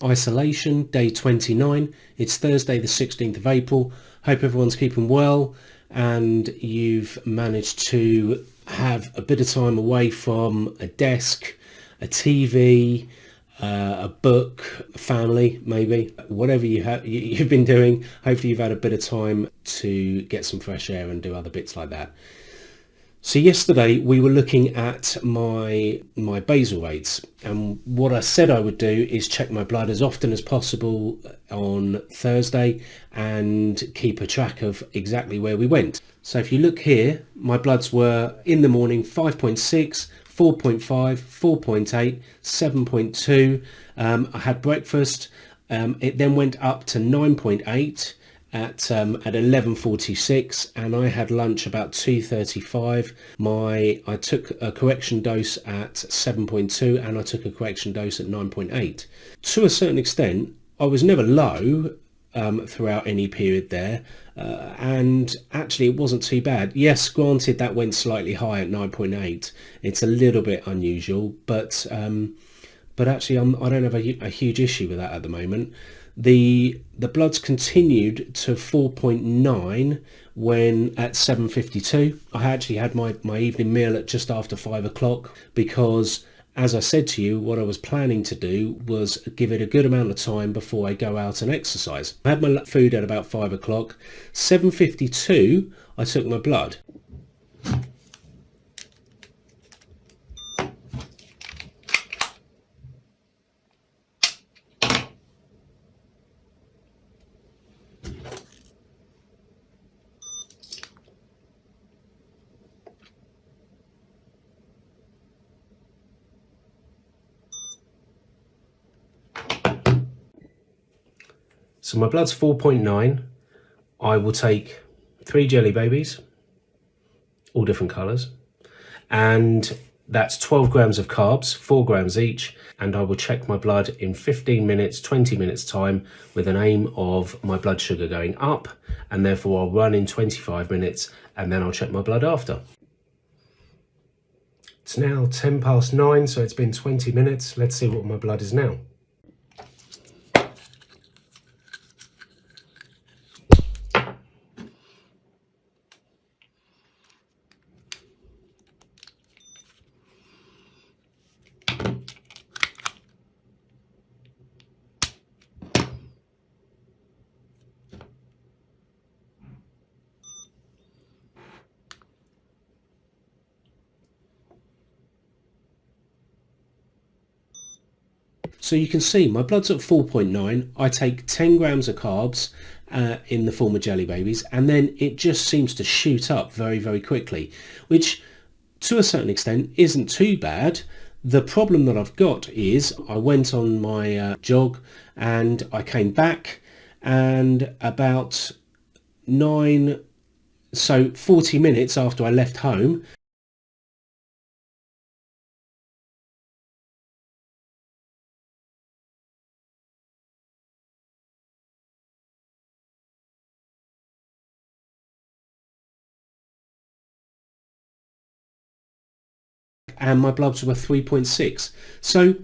Isolation, day 29. It's Thursday the 16th of April. Hope everyone's keeping well and you've managed to have a bit of time away from a desk, a TV, a book, a family, maybe. Whatever you've been doing, hopefully you've had a bit of time to get some fresh air and do other bits like that. So yesterday we were looking at my basal rates, and what I said I would do is check my blood as often as possible on Thursday and keep a track of exactly where we went. So if you look here, my bloods were in the morning 5.6, 4.5, 4.8, 7.2. I had breakfast. It then went up to 9.8 at 11:46, and I had lunch about 2:35. I took a correction dose at 7.2 and I took a correction dose at 9.8. To a certain extent, I was never low throughout any period there, and actually it wasn't too bad. Yes, granted that went slightly high at 9.8. It's a little bit unusual, but actually I don't have a huge issue with that at the moment. The bloods continued to 4.9 when at 7:52. I actually had my evening meal at just after 5 o'clock because, as I said to you, what I was planning to do was give it a good amount of time before I go out and exercise. I had my food at about 5 o'clock. 7:52 I took my blood. So my blood's 4.9. I will take 3 jelly babies, all different colours, and that's 12 grams of carbs, 4 grams each, and I will check my blood in 15 minutes, 20 minutes time with an aim of my blood sugar going up, and therefore I'll run in 25 minutes and then I'll check my blood after. It's now 10 past 9, so it's been 20 minutes. Let's see what my blood is now. So you can see my blood's at 4.9. I take 10 grams of carbs in the form of jelly babies, and then it just seems to shoot up very, very quickly, which to a certain extent isn't too bad. The problem that I've got is I went on my jog and I came back, and about 40 minutes after I left home, and my bloods were 3.6. So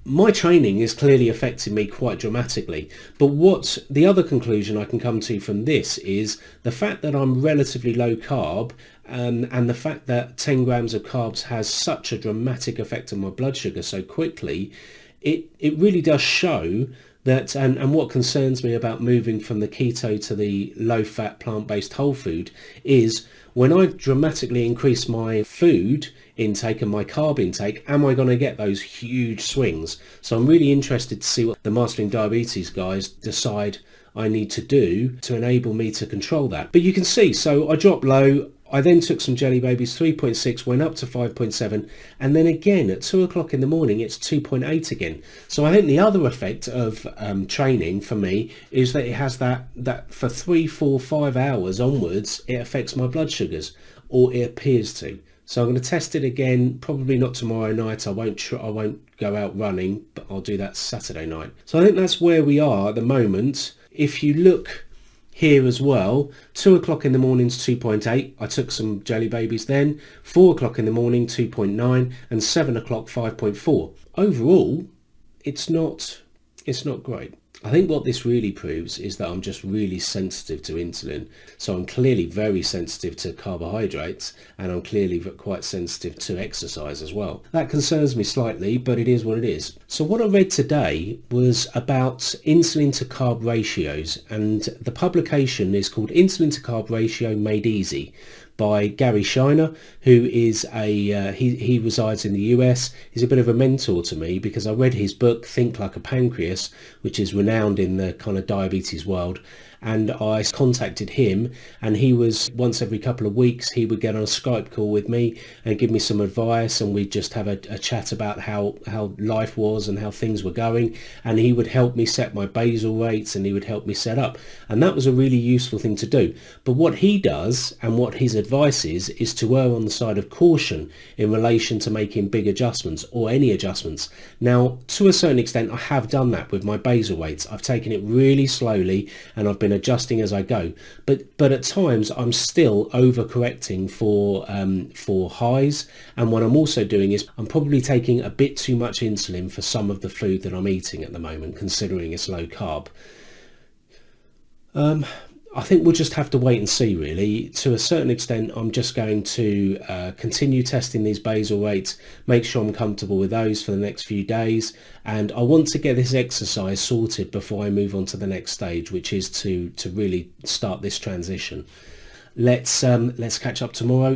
my training is clearly affecting me quite dramatically. But what the other conclusion I can come to from this is the fact that I'm relatively low carb, and the fact that 10 grams of carbs has such a dramatic effect on my blood sugar so quickly. It really does show that, and what concerns me about moving from the keto to the low-fat plant-based whole food is when I dramatically increase my food intake and my carb intake, am I going to get those huge swings? So I'm really interested to see what the Mastering Diabetes guys decide I need to do to enable me to control that. But you can see, so I dropped low. I then took some jelly babies, 3.6, went up to 5.7, and then again at 2 o'clock in the morning it's 2.8 again. So I think the other effect of training for me is that it has that for 3, 4, 5 hours onwards it affects my blood sugars, or it appears to. So I'm going to test it again, probably not tomorrow night. I won't go out running, but I'll do that Saturday night. So I think that's where we are at the moment. If you look here as well, 2 o'clock in the morning is 2.8. I took some jelly babies then. 4 o'clock in the morning 2.9, and 7 o'clock 5.4. Overall, it's not It's not great. I think what this really proves is that I'm just really sensitive to insulin. So I'm clearly very sensitive to carbohydrates, and I'm clearly quite sensitive to exercise as well. That concerns me slightly, but it is what it is. So what I read today was about insulin to carb ratios, and the publication is called Insulin to Carb Ratio Made Easy by Gary Scheiner, who is he resides in the US. He's a bit of a mentor to me because I read his book Think Like A Pancreas, which is renowned in the kind of diabetes world, and I contacted him, and he was, once every couple of weeks, he would get on a Skype call with me and give me some advice, and we'd just have a chat about how life was and how things were going, and he would help me set my basal rates, and he would help me set up, and that was a really useful thing to do. But what he does and what his advice is to err on the side of caution in relation to making big adjustments or any adjustments. Now, to a certain extent, I have done that with my basal weights. I've taken it really slowly, and I've been adjusting as I go, but at times I'm still overcorrecting for highs, and what I'm also doing is I'm probably taking a bit too much insulin for some of the food that I'm eating at the moment, considering it's low carb. I think we'll just have to wait and see, really. To a certain extent, I'm just going to continue testing these basal rates, make sure I'm comfortable with those for the next few days, and I want to get this exercise sorted before I move on to the next stage, which is to really start this transition. Let's catch up tomorrow.